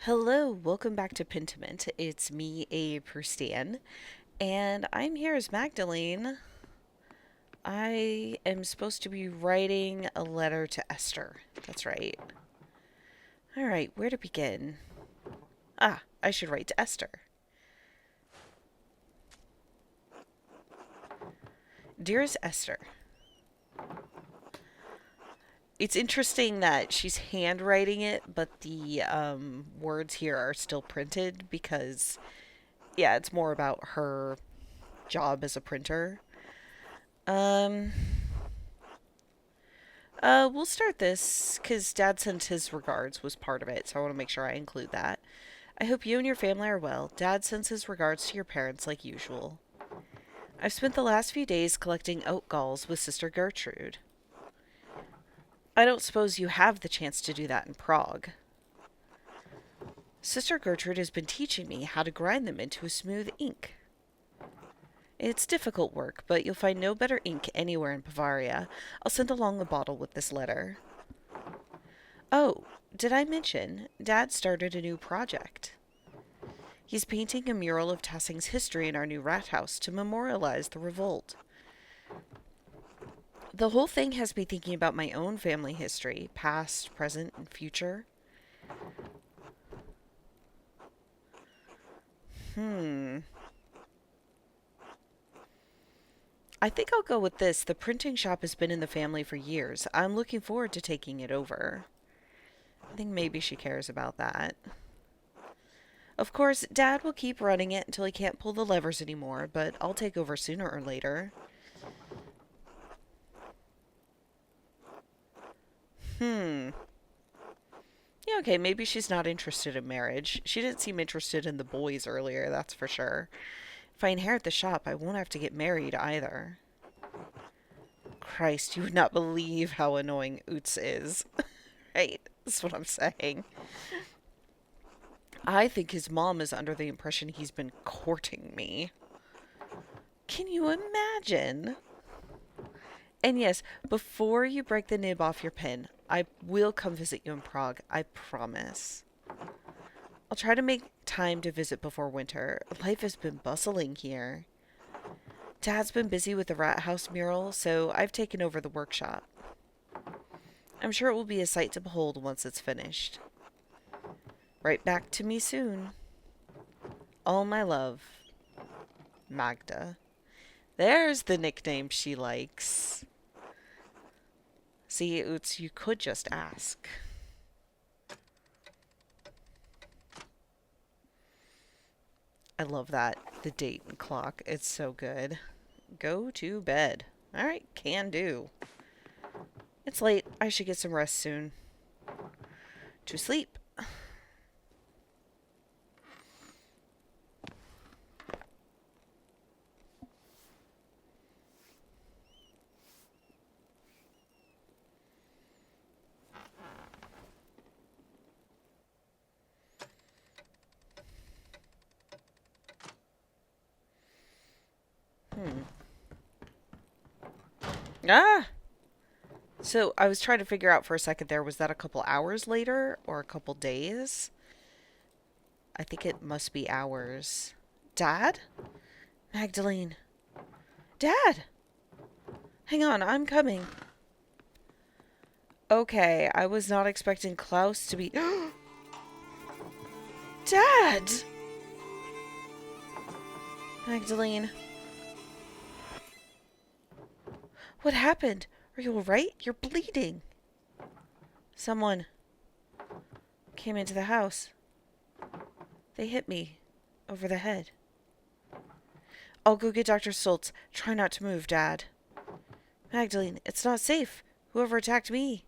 Hello, welcome back to Pentiment. It's me, A. Stan, and I'm here as Magdelene. I am supposed to be writing a letter to Esther. That's right. Alright, where to begin? I should write to Esther. Dearest Esther, it's interesting that she's handwriting it, but the words here are still printed because, yeah, it's more about her job as a printer. Um, we'll start this because Dad sent his regards was part of it, so I want to make sure I include that. I hope you and your family are well. Dad sends his regards to your parents like usual. I've spent the last few days collecting oat galls with Sister Gertrude. I don't suppose you have the chance to do that in Prague. Sister Gertrude has been teaching me how to grind them into a smooth ink. It's difficult work, but you'll find no better ink anywhere in Bavaria. I'll send along a bottle with this letter. Oh, did I mention Dad started a new project? He's painting a mural of Tassing's history in our new rat house to memorialize the revolt. The whole thing has me thinking about my own family history, past, present, and future. Hmm. I think I'll go with this. The printing shop has been in the family for years. I'm looking forward to taking it over. I think maybe she cares about that. Of course, Dad will keep running it until he can't pull the levers anymore, but I'll take over sooner or later. Hmm. Yeah, okay, maybe she's not interested in marriage. She didn't seem interested in the boys earlier, that's for sure. If I inherit the shop, I won't have to get married either. Christ, you would not believe how annoying Oots is. Right, that's what I'm saying. I think his mom is under the impression he's been courting me. Can you imagine? And yes, before you break the nib off your pen, I will come visit you in Prague. I promise. I'll try to make time to visit before winter. Life has been bustling here. Dad's been busy with the rat house mural, so I've taken over the workshop. I'm sure it will be a sight to behold once it's finished. Right back to me soon. All my love, Magda. There's the nickname she likes. See, Oots, you could just ask. I love that. The date and clock. It's so good. Go to bed. Alright, can do. It's late. I should get some rest soon. To sleep. Hmm. Ah! So I was trying to figure out for a second there, was that a couple hours later or a couple days? I think it must be hours. Dad? Magdalene. Dad! Hang on, I'm coming. Okay, I was not expecting Klaus to be. Dad! Magdalene. What happened? Are you alright? You're bleeding. Someone came into the house. They hit me over the head. I'll go get Dr. Stoltz. Try not to move, Dad. Magdalene, it's not safe. Whoever attacked me.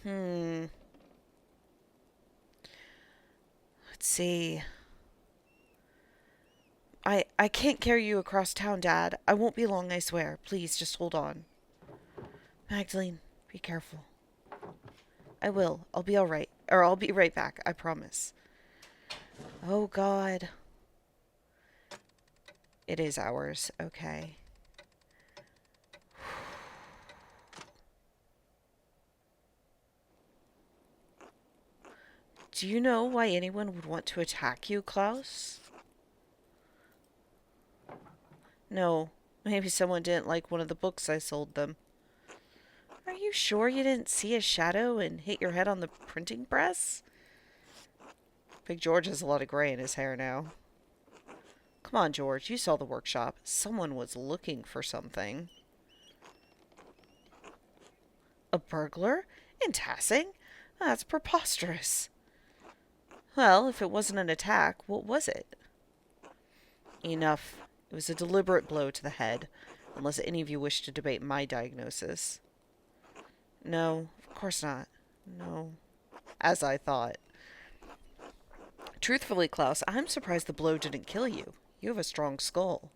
Hmm. Let's see. I can't carry you across town, Dad. I won't be long, I swear. Please, just hold on. Magdalene, be careful. I will. I'll be alright. Or I'll be right back. I promise. Oh, God. It is ours. Okay. Do you know why anyone would want to attack you, Klaus? No, maybe someone didn't like one of the books I sold them. Are you sure you didn't see a shadow and hit your head on the printing press? Big George has a lot of gray in his hair now. Come on, George, you saw the workshop. Someone was looking for something. A burglar? In Tassing? That's preposterous. Well, if it wasn't an attack, what was it? Enough. It was a deliberate blow to the head, unless any of you wish to debate my diagnosis. No, of course not. No. As I thought. Truthfully, Klaus, I'm surprised the blow didn't kill you. You have a strong skull.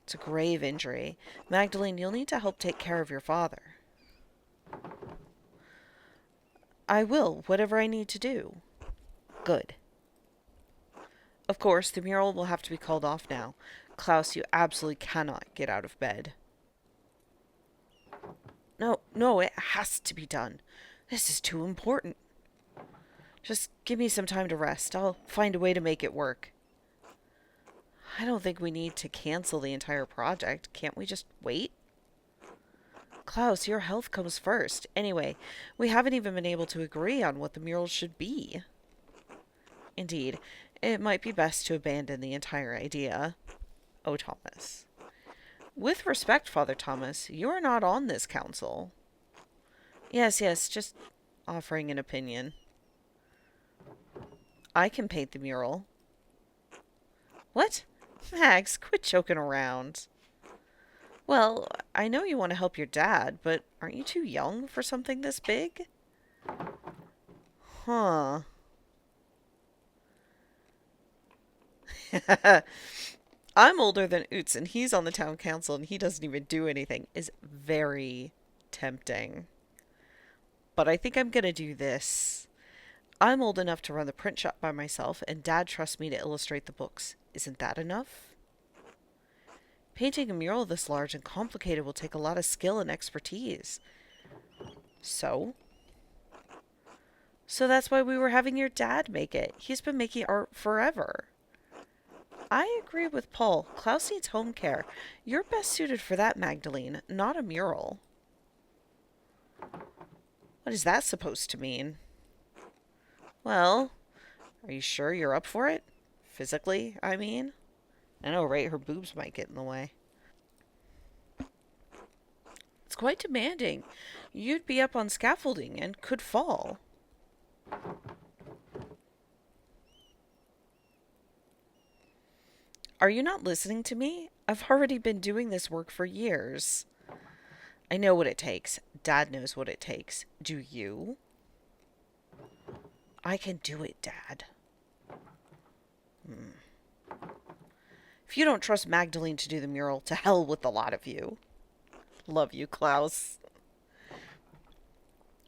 It's a grave injury. Magdalene, you'll need to help take care of your father. I will, whatever I need to do. Good. Of course, the mural will have to be called off now. Klaus, you absolutely cannot get out of bed. No, it has to be done. This is too important. Just give me some time to rest. I'll find a way to make it work. I don't think we need to cancel the entire project. Can't we just wait? Klaus, your health comes first. Anyway, we haven't even been able to agree on what the mural should be. Indeed, it might be best to abandon the entire idea. Oh, Thomas. With respect, Father Thomas, you are not on this council. Yes, just offering an opinion. I can paint the mural. What? Max, quit joking around. Well, I know you want to help your dad, but aren't you too young for something this big? Huh. I'm older than Oots, and he's on the town council, and he doesn't even do anything. Is very tempting. But I think I'm going to do this. I'm old enough to run the print shop by myself, and Dad trusts me to illustrate the books. Isn't that enough? Painting a mural this large and complicated will take a lot of skill and expertise. So? So that's why we were having your dad make it. He's been making art forever. I agree with Paul. Klaus needs home care. You're best suited for that, Magdalene, not a mural. What is that supposed to mean? Well, are you sure you're up for it? Physically, I mean? I know, right? Her boobs might get in the way. It's quite demanding. You'd be up on scaffolding and could fall. Are you not listening to me? I've already been doing this work for years. I know what it takes. Dad knows what it takes. Do you? I can do it, Dad. If you don't trust Magdalene to do the mural, to hell with the lot of you. Love you, Klaus.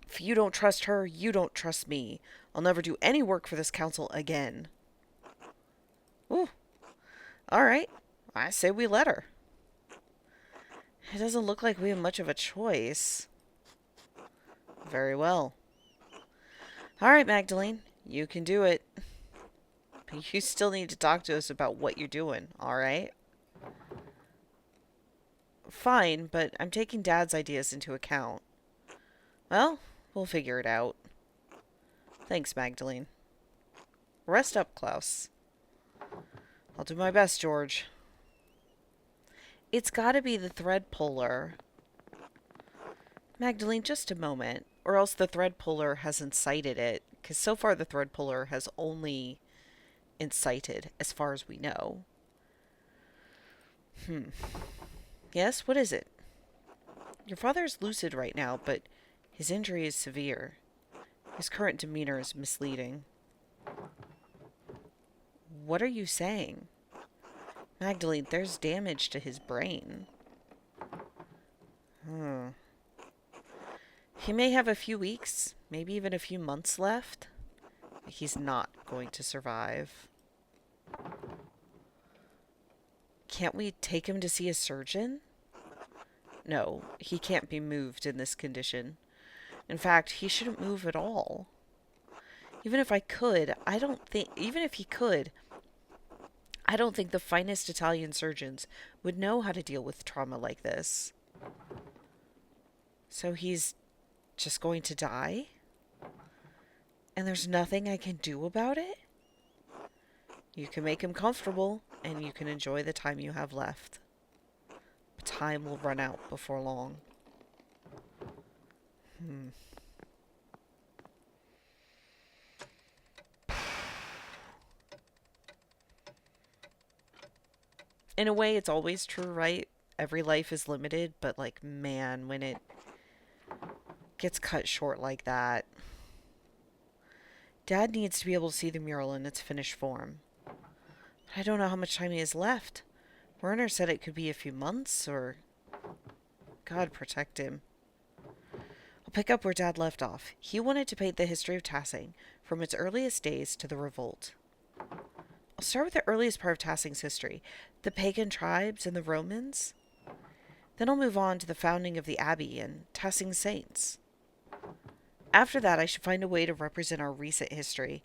If you don't trust her, you don't trust me. I'll never do any work for this council again. Ooh. Alright. I say we let her. It doesn't look like we have much of a choice. Very well. Alright, Magdalene. You can do it. But you still need to talk to us about what you're doing, alright? Fine, but I'm taking Dad's ideas into account. Well, we'll figure it out. Thanks, Magdalene. Rest up, Klaus. I'll do my best, George. It's gotta be the thread puller. Magdalene, just a moment. Or else the thread puller has incited it. Because so far the thread puller has only incited, as far as we know. Yes, what is it? Your father is lucid right now, but his injury is severe. His current demeanor is misleading. What are you saying? Magdalene, there's damage to his brain. He may have a few weeks, maybe even a few months left. He's not going to survive. Can't we take him to see a surgeon? No, he can't be moved in this condition. In fact, he shouldn't move at all. Even if I could, I don't think, even if he could, I don't think the finest Italian surgeons would know how to deal with trauma like this. So he's just going to die? And there's nothing I can do about it? You can make him comfortable, and you can enjoy the time you have left. But time will run out before long. In a way, it's always true, right? Every life is limited, but like, man, when it gets cut short like that. Dad needs to be able to see the mural in its finished form. I don't know how much time he has left. Werner said it could be a few months, or... God protect him. I'll pick up where Dad left off. He wanted to paint the history of Tassing, from its earliest days to the revolt. I'll start with the earliest part of Tassing's history, the pagan tribes and the Romans. Then I'll move on to the founding of the Abbey and Tassing's saints. After that, I should find a way to represent our recent history.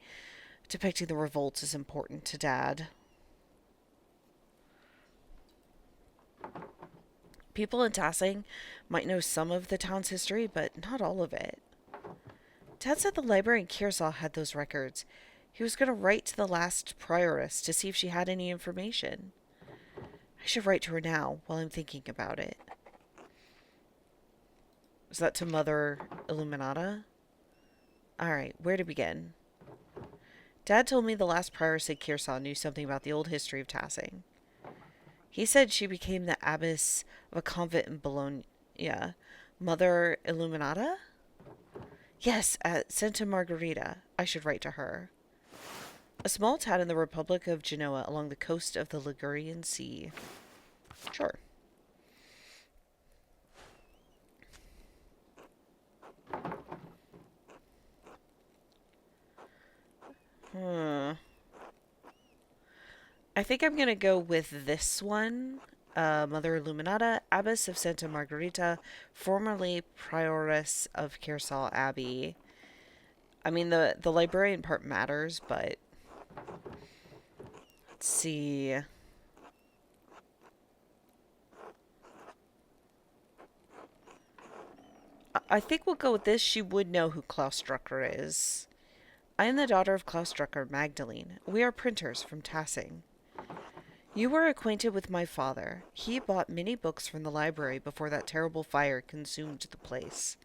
Depicting the revolt is important to Dad. People in Tassing might know some of the town's history, but not all of it. Dad said the library in Kearsall had those records. He was going to write to the last prioress to see if she had any information. I should write to her now while I'm thinking about it. Is that to Mother Illuminata? Alright, where to begin? Dad told me the last prioress at Kearsall knew something about the old history of Tassing. He said she became the abbess of a convent in Bologna. Mother Illuminata? Yes, at Santa Margherita. I should write to her. A small town in the Republic of Genoa along the coast of the Ligurian Sea. Sure. I think I'm going to go with this one. Mother Illuminata, Abbess of Santa Margherita, formerly Prioress of Kearsall Abbey. I mean, the librarian part matters, but... Let's see... I think we'll go with this. She would know who Klaus Drucker is. I am the daughter of Klaus Drucker, Magdelene. We are printers from Tassing. You were acquainted with my father. He bought many books from the library before that terrible fire consumed the place.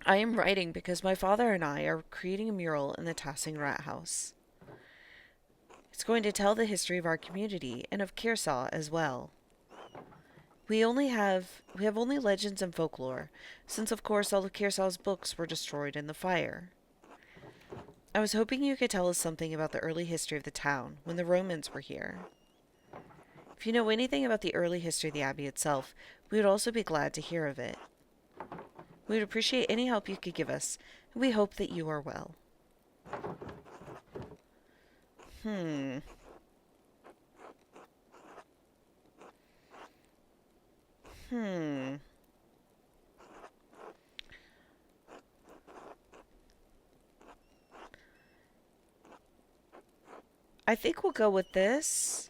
I am writing because my father and I are creating a mural in the Tassing Rat House. It's going to tell the history of our community and of Kearsall as well. We have only legends and folklore, since of course all of Kearsall's books were destroyed in the fire. I was hoping you could tell us something about the early history of the town, when the Romans were here. If you know anything about the early history of the Abbey itself, we would also be glad to hear of it. We would appreciate any help you could give us, and we hope that you are well. I think we'll go with this.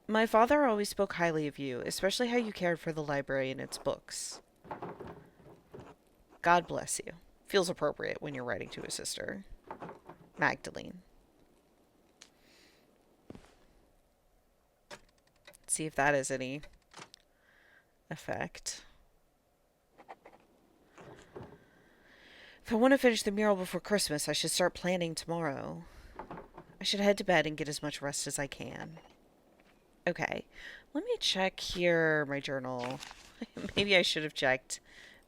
My father always spoke highly of you, especially how you cared for the library and its books. God bless you. Feels appropriate when you're writing to a sister. Magdelene. Let's see if that has any effect. If I want to finish the mural before Christmas, I should start planning tomorrow. I should head to bed and get as much rest as I can. Okay, let me check here my journal. Maybe I should have checked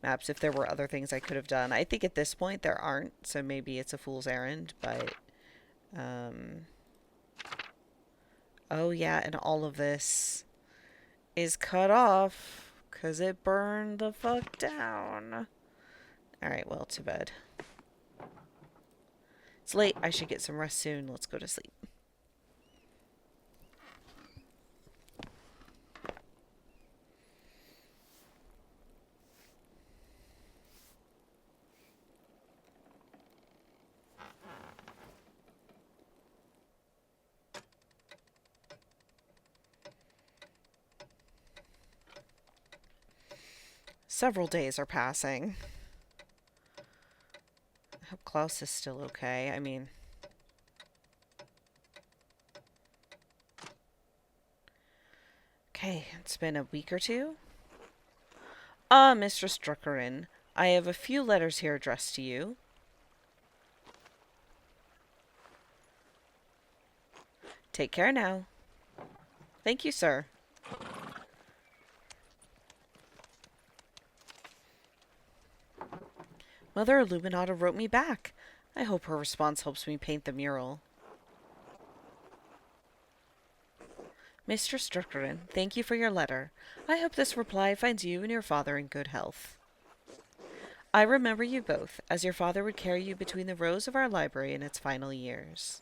maps if there were other things I could have done. I think at this point there aren't, so maybe it's a fool's errand, but... Oh yeah, and all of this is cut off because it burned the fuck down. Alright, well, to bed. It's late. I should get some rest soon. Let's go to sleep. Several days are passing. I hope Klaus is still okay. I mean... Okay, it's been a week or two. Ah, Mistress Druckerin, I have a few letters here addressed to you. Take care now. Thank you, sir. Mother Illuminata wrote me back. I hope her response helps me paint the mural. Mr. Strickland, thank you for your letter. I hope this reply finds you and your father in good health. I remember you both, as your father would carry you between the rows of our library in its final years.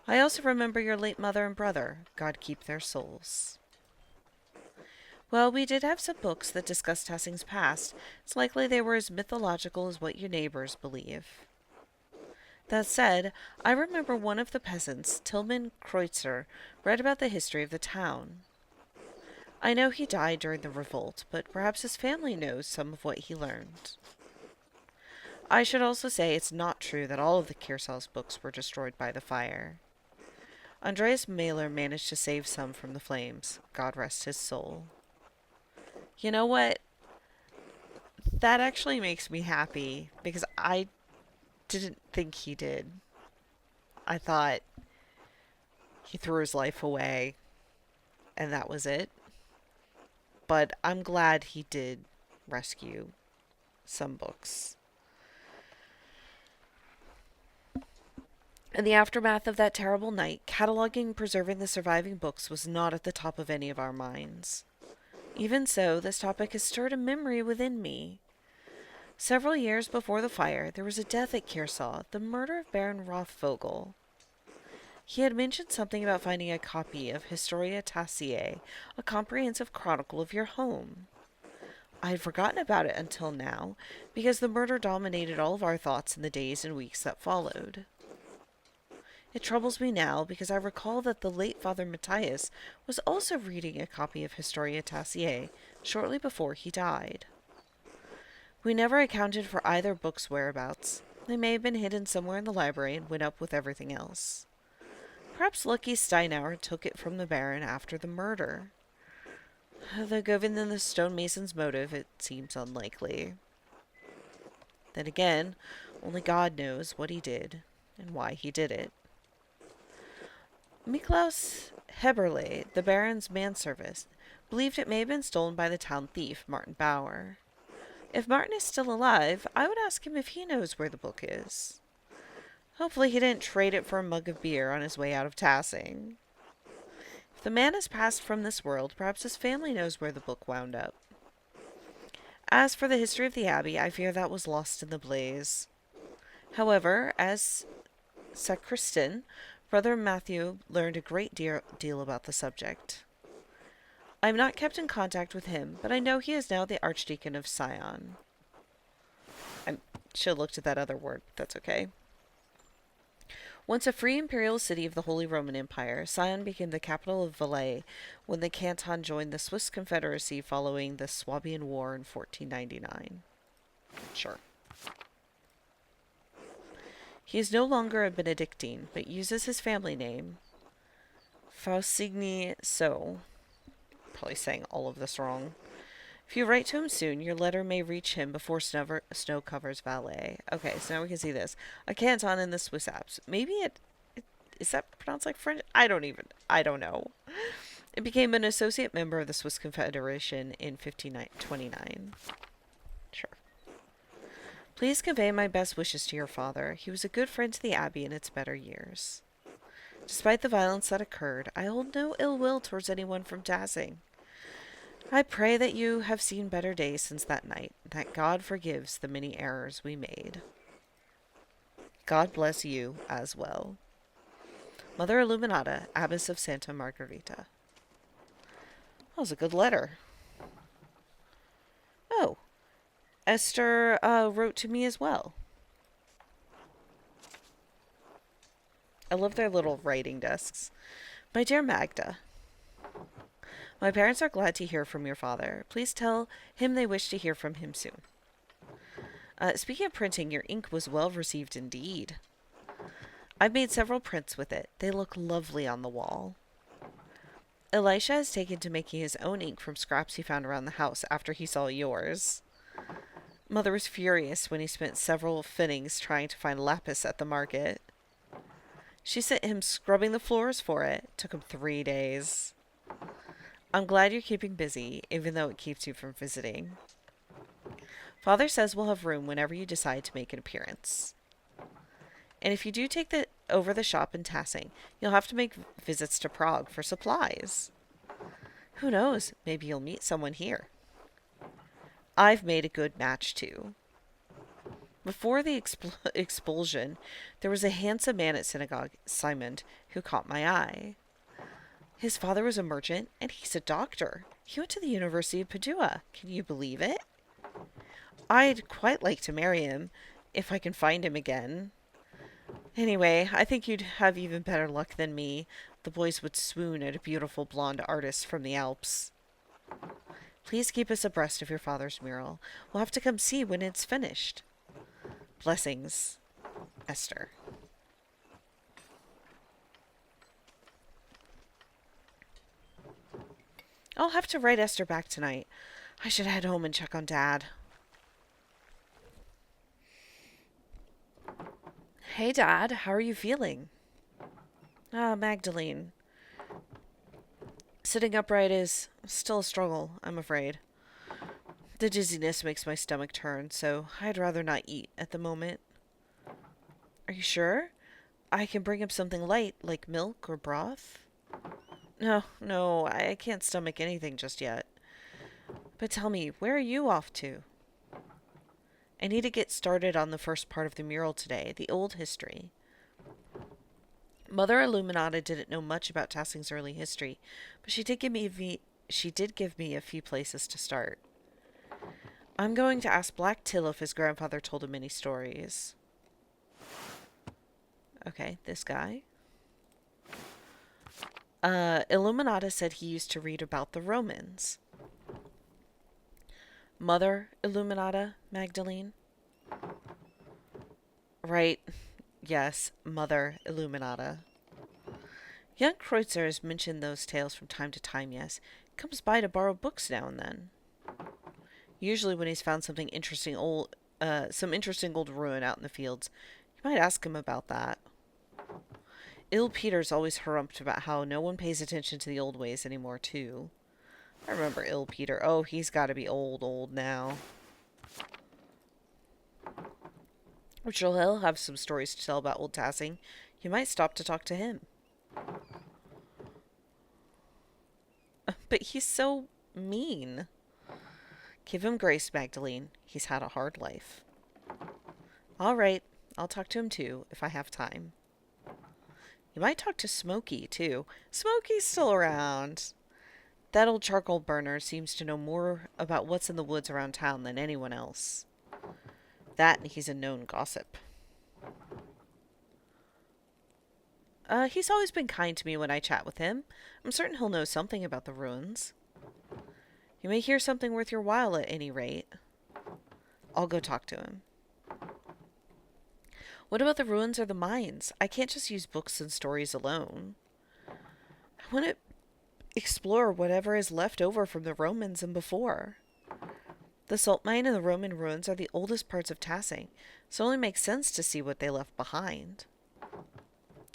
I also remember your late mother and brother. God keep their souls. Well, we did have some books that discussed Tassing's past. It's likely they were as mythological as what your neighbors believe. That said, I remember one of the peasants, Tillman Kreutzer, read about the history of the town. I know he died during the revolt, but perhaps his family knows some of what he learned. I should also say it's not true that all of the Kearsarge's books were destroyed by the fire. Andreas Mailer managed to save some from the flames. God rest his soul. You know what? That actually makes me happy, because I didn't think he did. I thought he threw his life away, and that was it. But I'm glad he did rescue some books. In the aftermath of that terrible night, cataloging and preserving the surviving books was not at the top of any of our minds. Even so, this topic has stirred a memory within me. Several years before the fire, there was a death at Kearsarge, the murder of Baron Rothvogel. He had mentioned something about finding a copy of Historia Tassiae, a comprehensive chronicle of your home. I had forgotten about it until now, because the murder dominated all of our thoughts in the days and weeks that followed. It troubles me now, because I recall that the late Father Matthias was also reading a copy of Historia Tassiae shortly before he died. We never accounted for either book's whereabouts. They may have been hidden somewhere in the library and went up with everything else. Perhaps Lucky Steinauer took it from the Baron after the murder. Though given the stonemason's motive, it seems unlikely. Then again, only God knows what he did and why he did it. Miklaus Heberle, the Baron's manservant, believed it may have been stolen by the town thief, Martin Bauer. If Martin is still alive, I would ask him if he knows where the book is. Hopefully he didn't trade it for a mug of beer on his way out of Tassing. If the man has passed from this world, perhaps his family knows where the book wound up. As for the history of the Abbey, I fear that was lost in the blaze. However, as sacristan, Brother Matthew learned a great deal about the subject. I am not kept in contact with him, but I know he is now the Archdeacon of Sion. I should have looked at that other word, but that's okay. Once a free imperial city of the Holy Roman Empire, Sion became the capital of Valais when the canton joined the Swiss Confederacy following the Swabian War in 1499. Sure. He is no longer a Benedictine, but uses his family name, Faucigny So. Probably saying all of this wrong. If you write to him soon, your letter may reach him before snow covers Valais. Okay, so now we can see this. A canton in the Swiss Alps. Maybe is that pronounced like French? I don't know. It became an associate member of the Swiss Confederation in 1529. Sure. Please convey my best wishes to your father. He was a good friend to the Abbey in its better years. Despite the violence that occurred, I hold no ill will towards anyone from Tassing. I pray that you have seen better days since that night, that God forgives the many errors we made. God bless you as well. Mother Illuminata, Abbess of Santa Margherita. That was a good letter. Oh, Esther wrote to me as well. I love their little writing desks. My dear Magda, My parents are glad to hear from your father. Please tell him they wish to hear from him soon. Speaking of printing, your ink was well received indeed. I've made several prints with it. They look lovely on the wall. Elisha has taken to making his own ink from scraps he found around the house after he saw yours. Mother was furious when he spent several finnings trying to find lapis at the market. She sent him scrubbing the floors for it. Took him 3 days. I'm glad you're keeping busy, even though it keeps you from visiting. Father says we'll have room whenever you decide to make an appearance. And if you do take over the shop in Tassing, you'll have to make visits to Prague for supplies. Who knows, maybe you'll meet someone here. I've made a good match, too. Before the expulsion, there was a handsome man at synagogue, Simon, who caught my eye. His father was a merchant, and he's a doctor. He went to the University of Padua. Can you believe it? I'd quite like to marry him, if I can find him again. Anyway, I think you'd have even better luck than me. The boys would swoon at a beautiful blonde artist from the Alps. Please keep us abreast of your father's mural. We'll have to come see when it's finished. Blessings, Esther. I'll have to write Esther back tonight. I should head home and check on Dad. Hey, Dad. How are you feeling? Magdalene. Sitting upright is still a struggle, I'm afraid. The dizziness makes my stomach turn, so I'd rather not eat at the moment. Are you sure? I can bring him something light, like milk or broth. No, I can't stomach anything just yet. But tell me, where are you off to? I need to get started on the first part of the mural today, the old history. Mother Illuminata didn't know much about Tassing's early history, but she did give me a few places to start. I'm going to ask Black Till if his grandfather told him any stories. Okay, this guy. Illuminata said he used to read about the Romans. Mother Illuminata, Magdalene? Right. Yes, Mother Illuminata. Young Kreutzer has mentioned those tales from time to time, yes. He comes by to borrow books now and then. Usually when he's found some interesting old ruin out in the fields. You might ask him about that. Ill Peter's always harumphed about how no one pays attention to the old ways anymore, too. I remember Ill Peter. Oh, he's got to be old now. I'm sure he'll have some stories to tell about old Tassing. You might stop to talk to him. But he's so mean. Give him grace, Magdalene. He's had a hard life. All right, I'll talk to him too, if I have time. You might talk to Smokey, too. Smokey's still around. That old charcoal burner seems to know more about what's in the woods around town than anyone else. That and he's a known gossip. He's always been kind to me when I chat with him. I'm certain he'll know something about the ruins. You may hear something worth your while at any rate. I'll go talk to him. What about the ruins or the mines? I can't just use books and stories alone. I want to explore whatever is left over from the Romans and before. The salt mine and the Roman ruins are the oldest parts of Tassing, so it only makes sense to see what they left behind.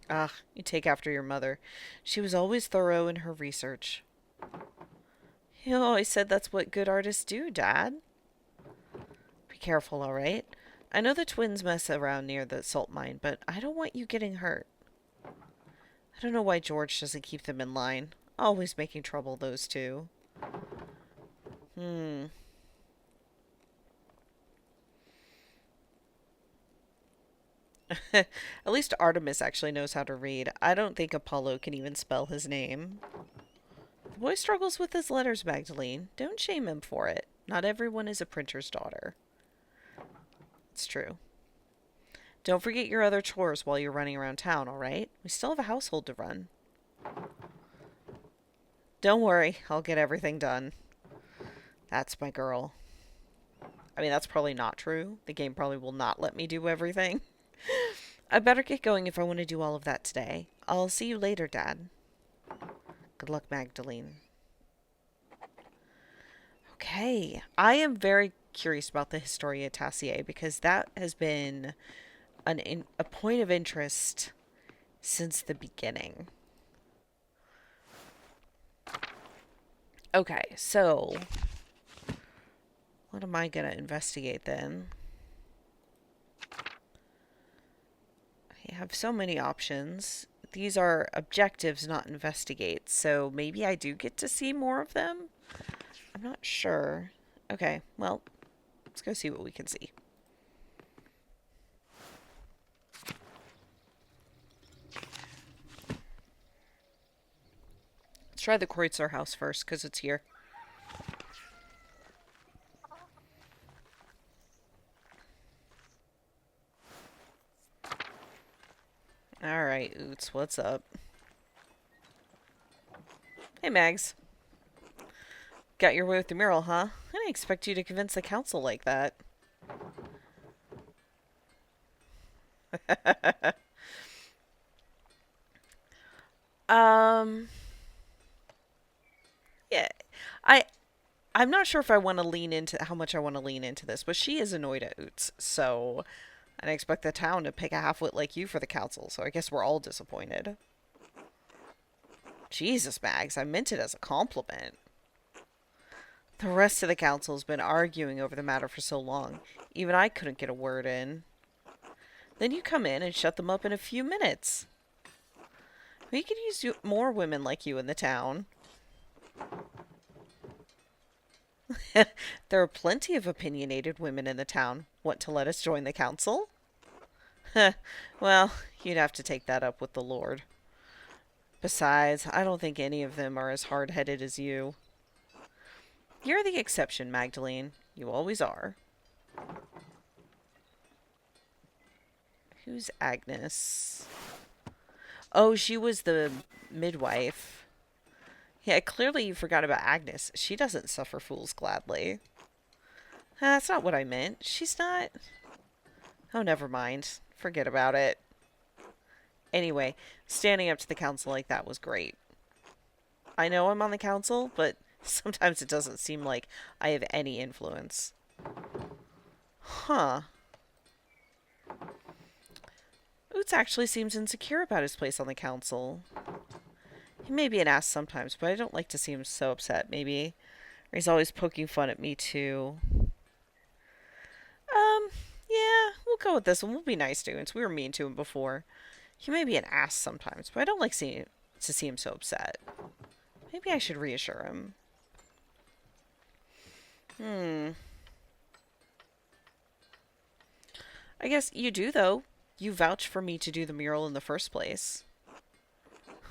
You take after your mother. She was always thorough in her research. You always said that's what good artists do, Dad. Be careful, all right? I know the twins mess around near the salt mine, but I don't want you getting hurt. I don't know why George doesn't keep them in line. Always making trouble, those two. At least Artemis actually knows how to read. I don't think Apollo can even spell his name. The boy struggles with his letters, Magdalene. Don't shame him for it. Not everyone is a printer's daughter. It's true. Don't forget your other chores while you're running around town, all right? We still have a household to run. Don't worry, I'll get everything done. That's my girl. I mean, that's probably not true. The game probably will not let me do everything. I better get going if I want to do all of that today. I'll see you later, Dad. Good luck, Magdalene. Okay. I am very curious about the Historia Tassier because that has been a point of interest since the beginning. Okay, so what am I going to investigate then? I have so many options. These are objectives, not investigates, so maybe I do get to see more of them? I'm not sure. Okay, well, let's go see what we can see. Let's try the Kreutzer house first, because it's here. Alright, Oots, what's up? Hey, Mags. Got your way with the mural, huh? I didn't expect you to convince the council like that. um... Yeah, I I'm not sure if I want to lean into how much I want to lean into this, but she is annoyed at Oots, so I'd expect the town to pick a halfwit like you for the council, so I guess we're all disappointed. Jesus, Mags, I meant it as a compliment. The rest of the council's been arguing over the matter for so long. Even I couldn't get a word in. Then you come in and shut them up in a few minutes. We could use more women like you in the town. There are plenty of opinionated women in the town. Want to let us join the council? Well, you'd have to take that up with the Lord. Besides, I don't think any of them are as hard-headed as you. You're the exception, Magdalene. You always are. Who's Agnes? Oh, she was the midwife. Yeah, clearly you forgot about Agnes. She doesn't suffer fools gladly. That's not what I meant. She's not... Oh, never mind. Forget about it. Anyway, standing up to the council like that was great. I know I'm on the council, but sometimes it doesn't seem like I have any influence. Huh. Oots actually seems insecure about his place on the council. He may be an ass sometimes, but I don't like to see him so upset, maybe. Or he's always poking fun at me, too. Yeah, we'll go with this one. We'll be nice to him. We were mean to him before. He may be an ass sometimes, but I don't like to see him so upset. Maybe I should reassure him. I guess you do, though. You vouched for me to do the mural in the first place.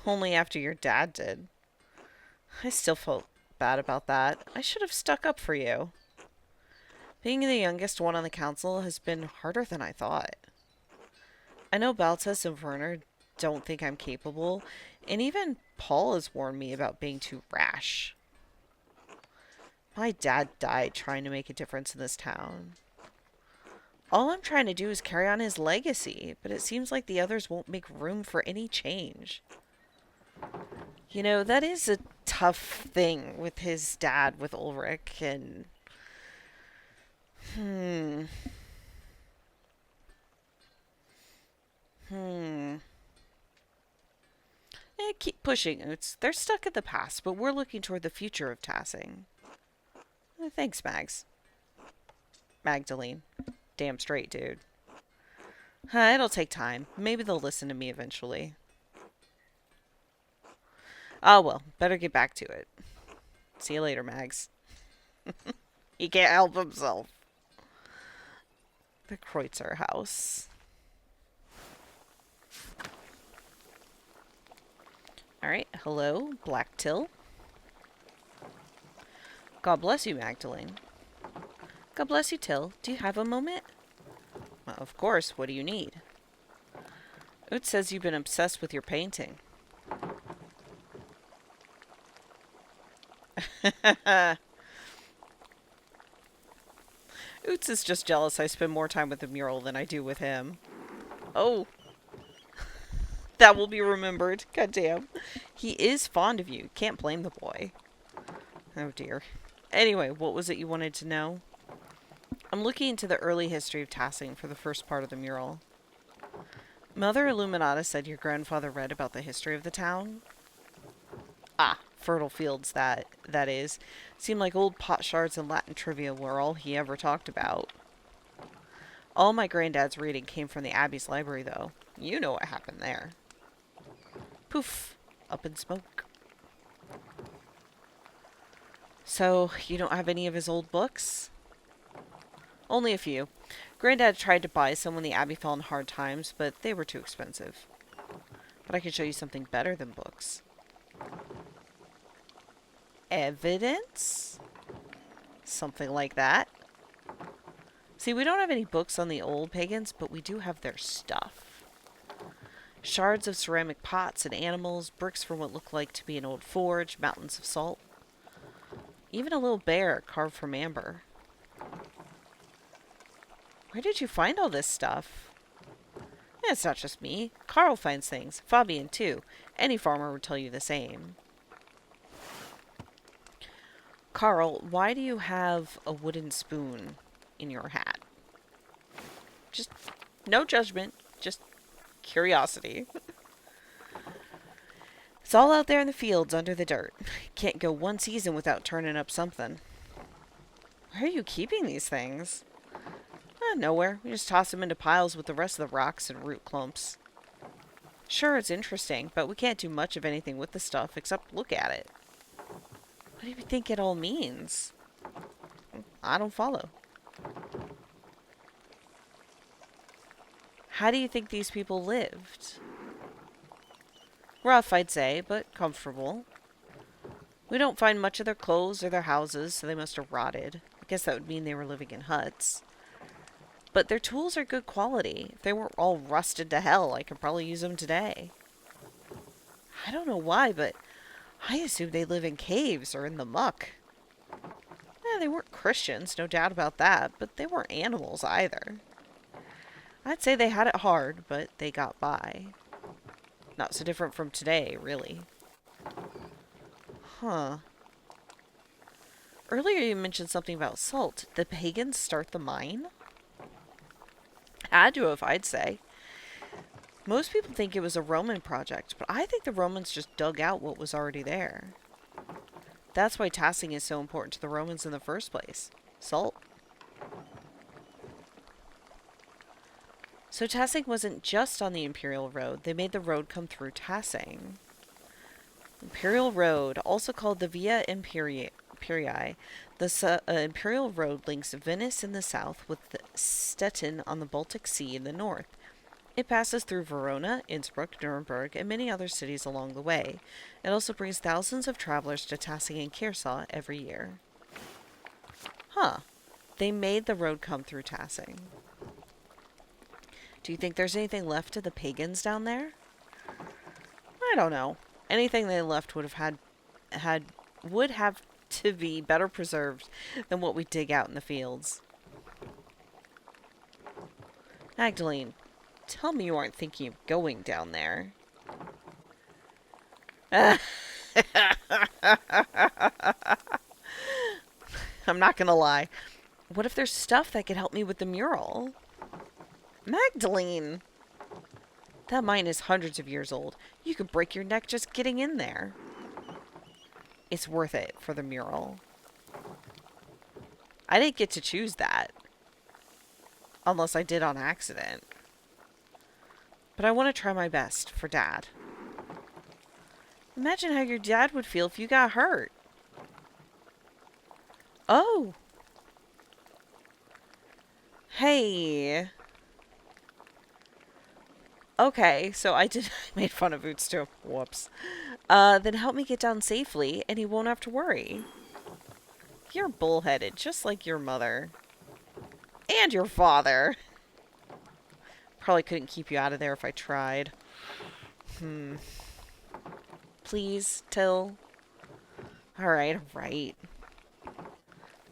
Only after your dad did. I still felt bad about that. I should have stuck up for you. Being the youngest one on the council has been harder than I thought. I know Baltus and Werner don't think I'm capable, and even Paul has warned me about being too rash. My dad died trying to make a difference in this town. All I'm trying to do is carry on his legacy, but it seems like the others won't make room for any change. You know, that is a tough thing with his dad, with Ulrich, and... keep pushing. They're stuck in the past, but we're looking toward the future of Tassing. Thanks, Mags. Magdalene. Damn straight, dude. It'll take time. Maybe they'll listen to me eventually. Oh well, better get back to it. See you later, Mags. He can't help himself. The Kreutzer house. Alright, hello, Black Till. God bless you, Magdalene. God bless you, Till. Do you have a moment? Well, of course, what do you need? Oot says you've been obsessed with your painting. Oots is just jealous I spend more time with the mural than I do with him. Oh, that will be remembered. Goddamn. He is fond of you. Can't blame the boy. Oh dear. Anyway, what was it you wanted to know? I'm looking into the early history of Tassing for the first part of the mural. Mother Illuminata said your grandfather read about the history of the town. Ah, fertile fields, that is. Seemed like old pot shards and Latin trivia were all he ever talked about. All my granddad's reading came from the Abbey's library, though. You know what happened there. Poof. Up in smoke. So, you don't have any of his old books? Only a few. Granddad tried to buy some when the Abbey fell in hard times, but they were too expensive. But I can show you something better than books. Evidence? Something like that. See, we don't have any books on the old pagans, but we do have their stuff. Shards of ceramic pots and animals, bricks from what looked like to be an old forge, mountains of salt. Even a little bear carved from amber. Where did you find all this stuff? It's not just me. Carl finds things. Fabian, too. Any farmer would tell you the same. Carl, why do you have a wooden spoon in your hat? Just no judgment. Just curiosity. It's all out there in the fields under the dirt. Can't go one season without turning up something. Where are you keeping these things? Nowhere. We just toss them into piles with the rest of the rocks and root clumps. Sure, it's interesting, but we can't do much of anything with the stuff except look at it. What do you think it all means? I don't follow. How do you think these people lived? Rough, I'd say, but comfortable. We don't find much of their clothes or their houses, so they must have rotted. I guess that would mean they were living in huts. But their tools are good quality. If they weren't all rusted to hell, I could probably use them today. I don't know why, but I assume they live in caves or in the muck. They weren't Christians, no doubt about that, but they weren't animals either. I'd say they had it hard, but they got by. Not so different from today, really. Huh. Earlier you mentioned something about salt. Did the pagans start the mine? Had to have, I'd say. Most people think it was a Roman project, but I think the Romans just dug out what was already there. That's why Tassing is so important to the Romans in the first place. Salt. So Tassing wasn't just on the Imperial Road. They made the road come through Tassing. Imperial Road, also called the Via Imperii. The Imperial Road links Venice in the south with Stettin on the Baltic Sea in the north. It passes through Verona, Innsbruck, Nuremberg, and many other cities along the way. It also brings thousands of travelers to Tassing and Kearsau every year. Huh. They made the road come through Tassing. Do you think there's anything left of the pagans down there? I don't know. Anything they left would have to be better preserved than what we dig out in the fields. Magdelene, tell me you aren't thinking of going down there. I'm not gonna lie. What if there's stuff that could help me with the mural? Magdelene! That mine is hundreds of years old. You could break your neck just getting in there. It's worth it for the mural. I didn't get to choose that. Unless I did on accident. But I want to try my best for Dad. Imagine how your dad would feel if you got hurt. Oh. Hey. Okay, so I made fun of Oots too. Whoops. Then help me get down safely, and he won't have to worry. You're bullheaded, just like your mother. And your father. Probably couldn't keep you out of there if I tried. Please, Till. Alright, alright.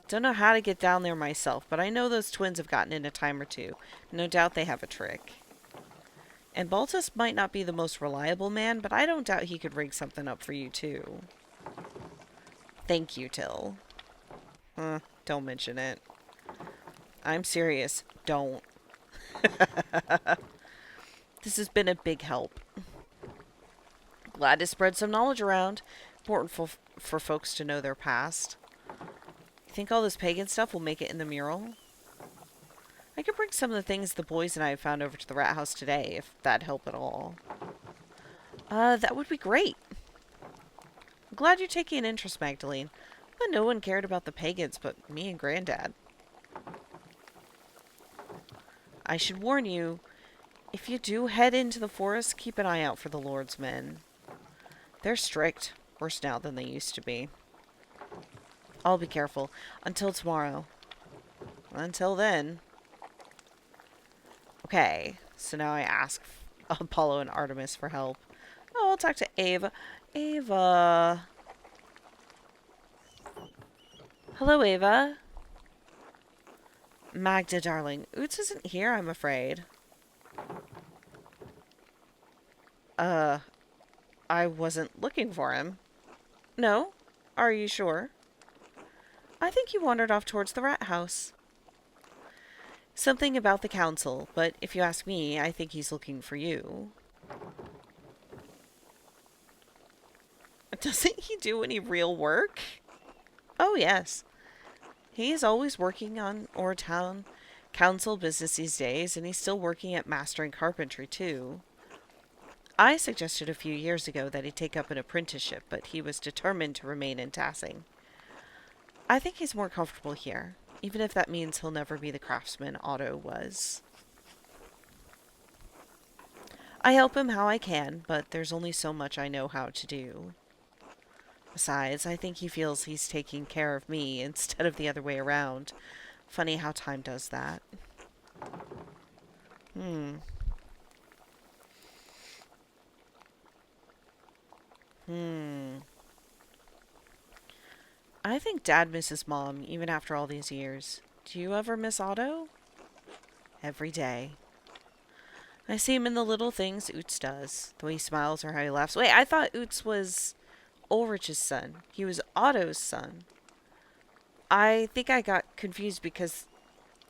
Don't know how to get down there myself, but I know those twins have gotten in a time or two. No doubt they have a trick. And Baltus might not be the most reliable man, but I don't doubt he could rig something up for you, too. Thank you, Till. Don't mention it. I'm serious. Don't. This has been a big help. Glad to spread some knowledge around. Important for folks to know their past. You think all this pagan stuff will make it in the mural? I could bring some of the things the boys and I found over to the rat house today, if that'd help at all. That would be great. I'm glad you're taking an interest, Magdelene. But no one cared about the pagans but me and Granddad. I should warn you, if you do head into the forest, keep an eye out for the Lord's men. They're strict, worse now than they used to be. I'll be careful. Until tomorrow. Until then. Okay, so now I ask Apollo and Artemis for help. Oh, I'll talk to Ava. Ava. Hello, Ava. Magda, darling. Oots isn't here, I'm afraid. I wasn't looking for him. No? Are you sure? I think he wandered off towards the rat house. Something about the council, but if you ask me, I think he's looking for you. Doesn't he do any real work? Oh, yes. He is always working on town council business these days, and he's still working at mastering carpentry, too. I suggested a few years ago that he take up an apprenticeship, but he was determined to remain in Tassing. I think he's more comfortable here, even if that means he'll never be the craftsman Otto was. I help him how I can, but there's only so much I know how to do. Besides, I think he feels he's taking care of me instead of the other way around. Funny how time does that. I think Dad misses Mom, even after all these years. Do you ever miss Otto? Every day. I see him in the little things Oots does. The way he smiles or how he laughs. Wait, I thought Oots was Ulrich's son. He was Otto's son. I think I got confused because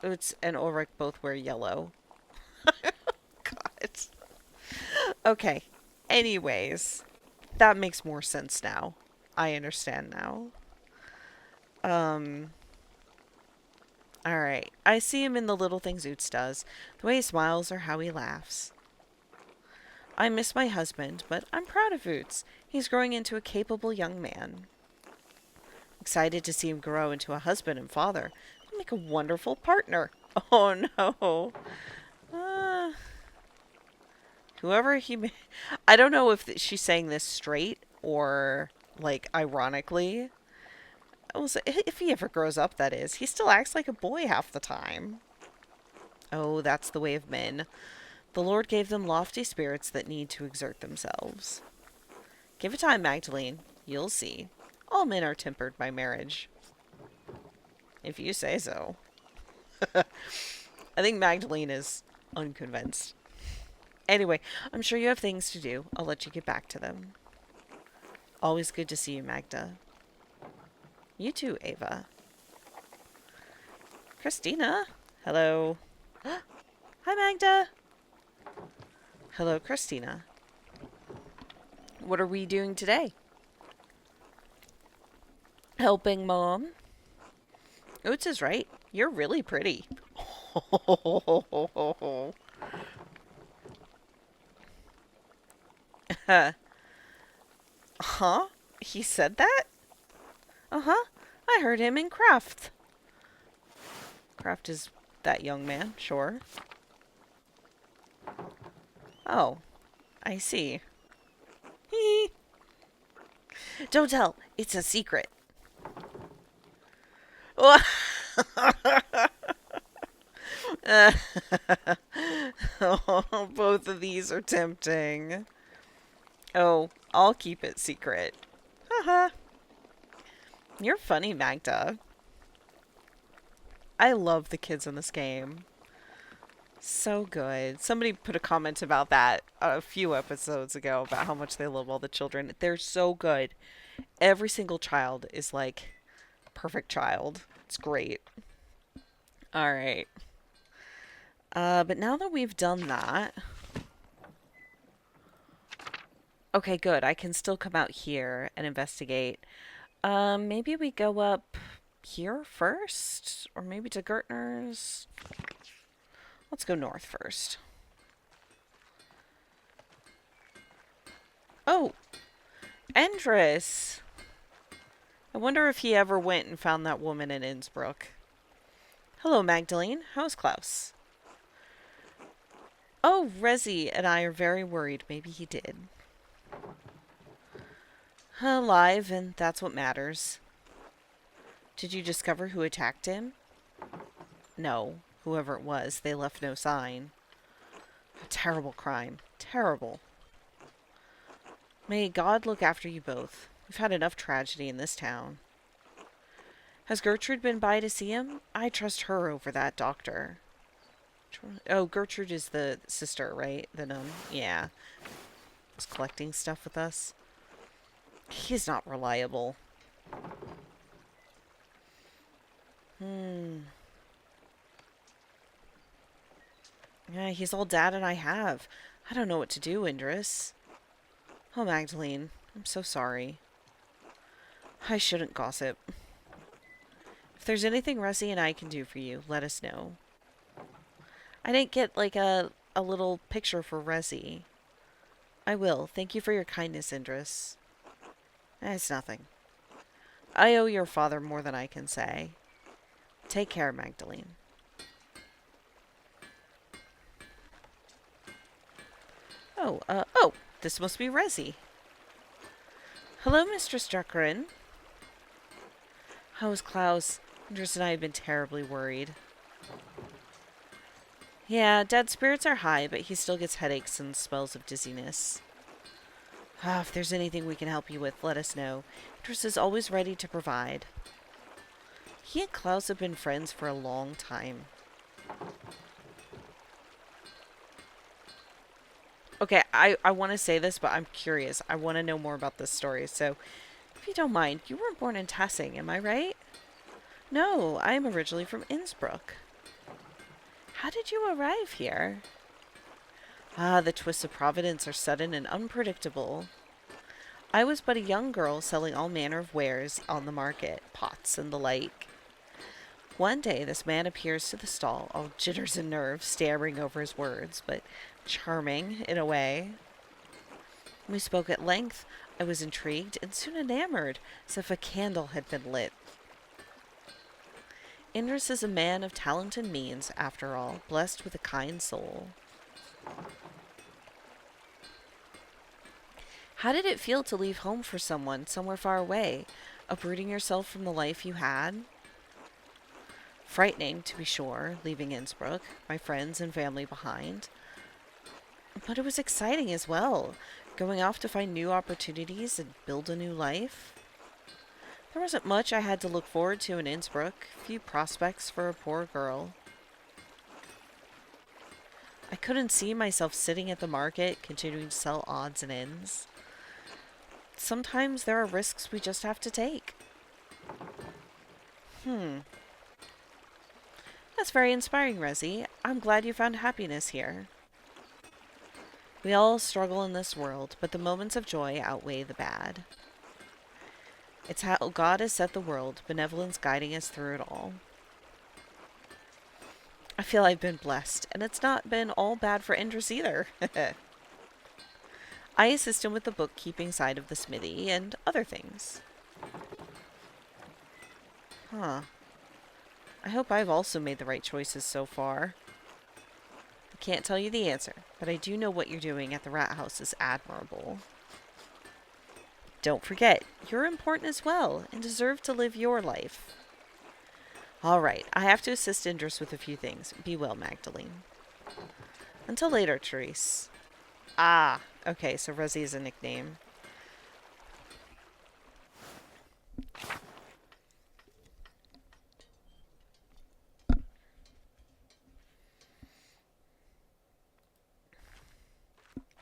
Oots and Ulrich both wear yellow. God. Okay. Anyways, that makes more sense now. I understand now. Alright. I see him in the little things Oots does. The way he smiles or how he laughs. I miss my husband, but I'm proud of Oots. He's growing into a capable young man. Excited to see him grow into a husband and father. He'll make a wonderful partner. Oh no. Whoever he may... I don't know if she's saying this straight or, like, ironically. If he ever grows up, that is. He still acts like a boy half the time. Oh, that's the way of men. The Lord gave them lofty spirits that need to exert themselves. Give it time, Magdelene. You'll see. All men are tempered by marriage. If you say so. I think Magdelene is unconvinced. Anyway, I'm sure you have things to do. I'll let you get back to them. Always good to see you, Magda. You too, Ava. Christina. Hello. Hi, Magda. Hello, Christina. What are we doing today? Helping Mom. Oots is right. You're really pretty. Huh? He said that? Uh-huh. I heard him in Craft. Craft is that young man, sure. Oh, I see. Don't tell. It's a secret. Oh, both of these are tempting. Oh, I'll keep it secret. Haha. You're funny, Magda. I love the kids in this game. So good. Somebody put a comment about that a few episodes ago about how much they love all the children. They're so good. Every single child is like perfect child. It's great. All right. But now that we've done that, okay, good. I can still come out here and investigate. Maybe we go up here first, or maybe to Gertner's. Let's go north first. Oh, Endress. I wonder if he ever went and found that woman in Innsbruck. Hello, Magdalene. How's Klaus? Oh, Rezi and I are very worried. Maybe he did. Alive, and that's what matters. Did you discover who attacked him? No. Whoever it was, they left no sign. A terrible crime. Terrible. May God look after you both. We've had enough tragedy in this town. Has Gertrude been by to see him? I trust her over that doctor. Oh, Gertrude is the sister, right? The nun? Yeah. Was collecting stuff with us. He's not reliable. Yeah, he's all Dad and I have. I don't know what to do, Indris. Oh, Magdalene, I'm so sorry. I shouldn't gossip. If there's anything Russie and I can do for you, let us know. I didn't get, like, a little picture for Resi. I will. Thank you for your kindness, Indris. It's nothing. I owe your father more than I can say. Take care, Magdalene. Oh, this must be Resi. Hello, Mistress Druckerin. How is Klaus? Indris and I have been terribly worried. Yeah, Dad's spirits are high, but he still gets headaches and spells of dizziness. If there's anything we can help you with, let us know. Indris is always ready to provide. He and Klaus have been friends for a long time. Okay, I want to say this, but I'm curious. I want to know more about this story. So, if you don't mind, you weren't born in Tassing, am I right? No, I am originally from Innsbruck. How did you arrive here? The twists of providence are sudden and unpredictable. I was but a young girl selling all manner of wares on the market, pots and the like. One day this man appears to the stall, all jitters and nerves, stammering over his words, but charming in a way. We spoke at length. I was intrigued and soon enamored, as if a candle had been lit. Indris is a man of talent and means, after all, blessed with a kind soul. How did it feel to leave home for someone, somewhere far away, uprooting yourself from the life you had? Frightening, to be sure, leaving Innsbruck, my friends and family behind. But it was exciting as well, going off to find new opportunities and build a new life. There wasn't much I had to look forward to in Innsbruck, few prospects for a poor girl. I couldn't see myself sitting at the market, continuing to sell odds and ends. Sometimes there are risks we just have to take. That's very inspiring, Resi. I'm glad you found happiness here. We all struggle in this world, but the moments of joy outweigh the bad. It's how God has set the world, benevolence guiding us through it all. I feel I've been blessed, and it's not been all bad for Indris either. I assist him with the bookkeeping side of the smithy and other things. I hope I've also made the right choices so far. I can't tell you the answer, but I do know what you're doing at the rat house is admirable. Don't forget, you're important as well and deserve to live your life. All right, I have to assist Indris with a few things. Be well, Magdalene. Until later, Therese. Okay, so Resi is a nickname.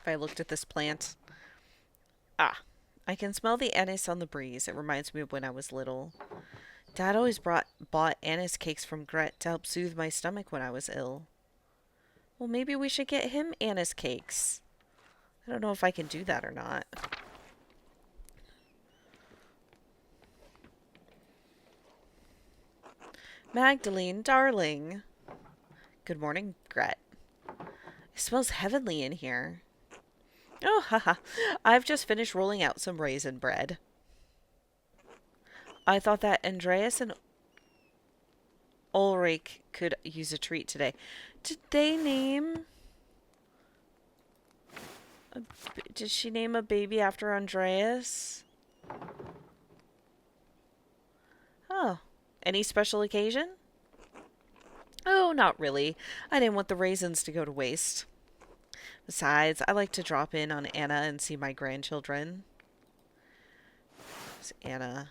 if I looked at this plant. Ah, I can smell the anise on the breeze. It reminds me of when I was little. Dad always bought anise cakes from Gret to help soothe my stomach when I was ill. Well, maybe we should get him anise cakes. I don't know if I can do that or not. Magdalene, darling. Good morning, Gret. It smells heavenly in here. Oh, haha. I've just finished rolling out some raisin bread. I thought that Andreas and Ulrich could use a treat today. Did they name... Did she name a baby after Andreas? Oh. Any special occasion? Oh, not really. I didn't want the raisins to go to waste. Besides, I like to drop in on Anna and see my grandchildren. Was Anna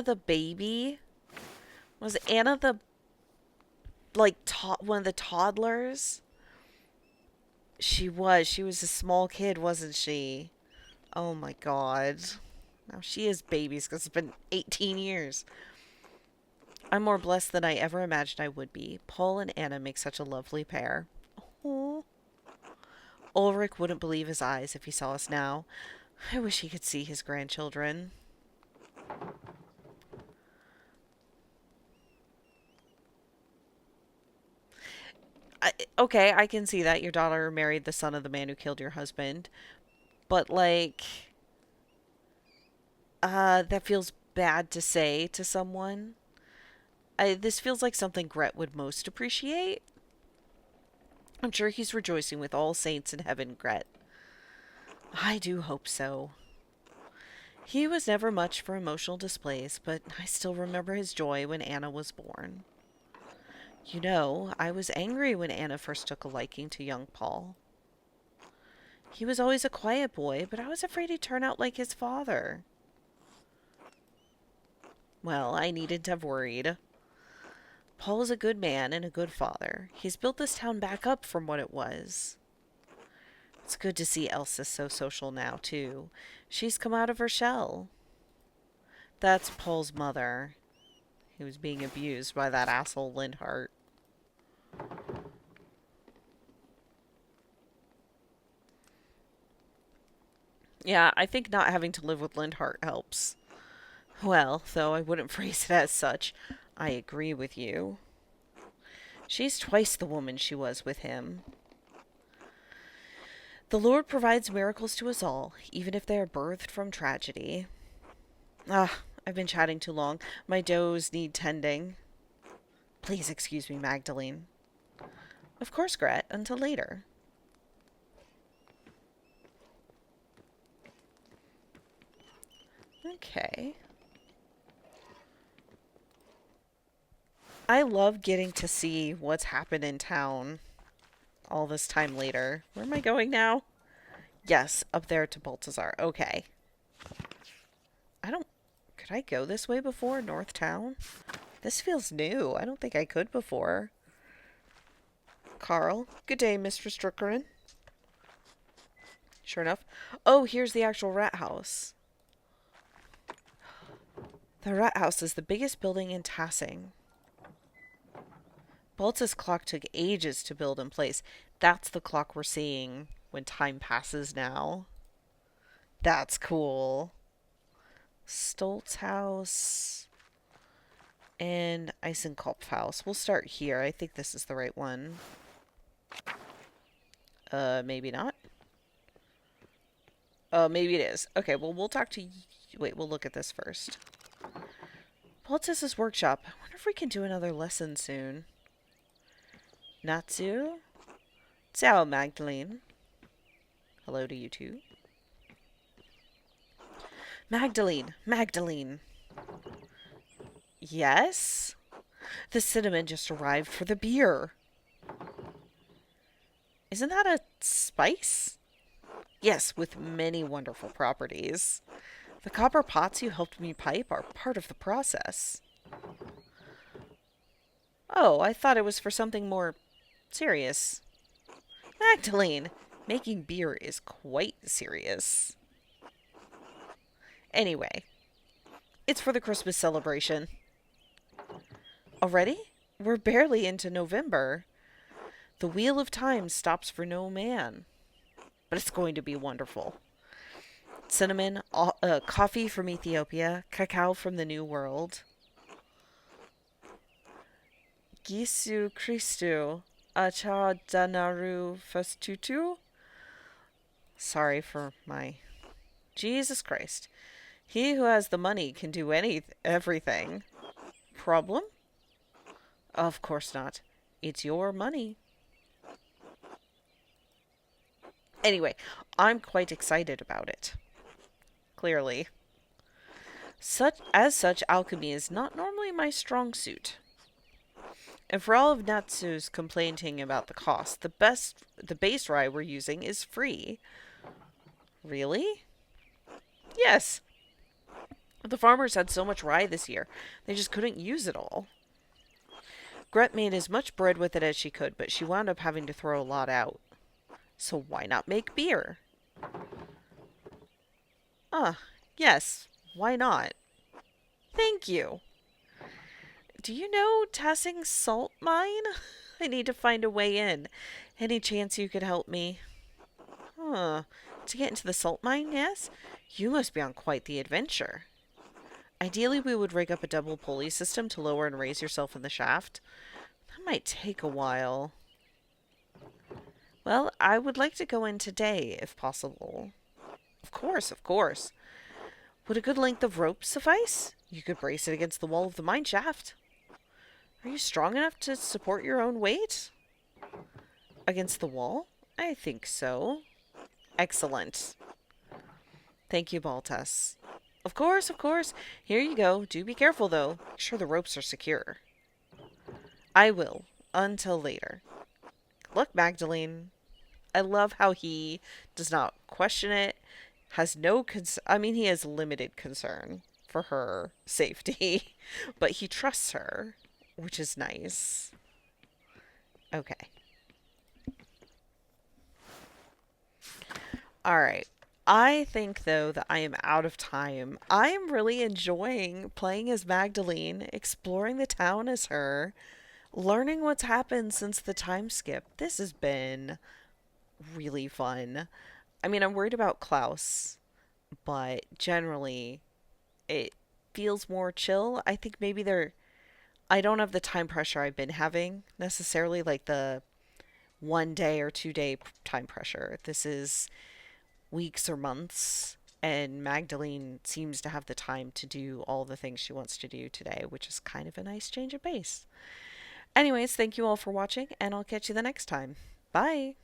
the baby? Was Anna the, like, one of the toddlers? She was. She was a small kid, wasn't she? Oh my god. Now she is babies because it's been 18 years. I'm more blessed than I ever imagined I would be. Paul and Anna make such a lovely pair. Oh. Ulrich wouldn't believe his eyes if he saw us now. I wish he could see his grandchildren. Okay, I can see that your daughter married the son of the man who killed your husband. But, like, that feels bad to say to someone. This feels like something Gret would most appreciate. I'm sure he's rejoicing with all saints in heaven, Gret. I do hope so. He was never much for emotional displays, but I still remember his joy when Anna was born. You know, I was angry when Anna first took a liking to young Paul. He was always a quiet boy, but I was afraid he'd turn out like his father. Well, I needn't have worried. Paul is a good man and a good father. He's built this town back up from what it was. It's good to see Elsa so social now, too. She's come out of her shell. That's Paul's mother. He was being abused by that asshole Lindhart. Yeah, I think not having to live with Lindhart helps. Well, though I wouldn't phrase it as such, I agree with you. She's twice the woman she was with him. The Lord provides miracles to us all, even if they are birthed from tragedy. Ah, I've been chatting too long. My does need tending. Please excuse me, Magdalene. Of course, Gret. Until later. Okay. I love getting to see what's happened in town all this time later. Where am I going now? Yes, up there to Baltazar. Okay. Could I go this way before? North Town? This feels new. I don't think I could before. Carl. Good day, Mr. Strickerin. Sure enough. Oh, here's the actual rat house. The rat house is the biggest building in Tassing. Balta's clock took ages to build in place. That's the clock we're seeing when time passes now. That's cool. Stoltz house and Eisenkopf house. We'll start here. I think this is the right one. Maybe not. Maybe it is. Okay, well, we'll talk to... Wait, we'll look at this first. Baltus's workshop. I wonder if we can do another lesson soon. Natsu? Ciao, Magdelene. Hello to you too. Magdelene! Magdelene! Yes? The cinnamon just arrived for the beer. Isn't that a spice? Yes, with many wonderful properties. The copper pots you helped me pipe are part of the process. Oh, I thought it was for something more serious. Magdalene, Making beer is quite serious. Anyway, it's for the Christmas celebration. Already? We're barely into November. The wheel of time stops for no man. But it's going to be wonderful. Cinnamon, coffee from Ethiopia, cacao from the New World. Gisu Christu, acha danaru festutu. Sorry for my Jesus Christ. He who has the money can do everything. Problem? Of course not. It's your money. Anyway, I'm quite excited about it. Clearly. Such, alchemy is not normally my strong suit. And for all of Natsu's complaining about the cost, the base rye we're using is free. Really? Yes. The farmers had so much rye this year, they just couldn't use it all. Gret made as much bread with it as she could, but she wound up having to throw a lot out. So why not make beer? Yes, why not? Thank you. Do you know Tassing's salt mine? I need to find a way in. Any chance you could help me? To get into the salt mine, yes? You must be on quite the adventure. Ideally, we would rig up a double pulley system to lower and raise yourself in the shaft. That might take a while. Well, I would like to go in today, if possible. Of course, of course. Would a good length of rope suffice? You could brace it against the wall of the mine shaft. Are you strong enough to support your own weight? Against the wall? I think so. Excellent. Thank you, Baltus. Of course, of course. Here you go. Do be careful, though. Make sure the ropes are secure. I will. Until later. Look, Magdelene. I love how he does not question it, has no he has limited concern for her safety, but he trusts her, which is nice. Okay. All right. I think, though, that I am out of time. I am really enjoying playing as Magdelene, exploring the town as her, learning what's happened since the time skip. This has been really fun. I mean, I'm worried about Klaus, but generally it feels more chill. I think maybe I don't have the time pressure I've been having necessarily, like the 1 day or 2 day time pressure. This is weeks or months, and Magdelene seems to have the time to do all the things she wants to do today, which is kind of a nice change of pace. Anyways, thank you all for watching, and I'll catch you the next time. Bye!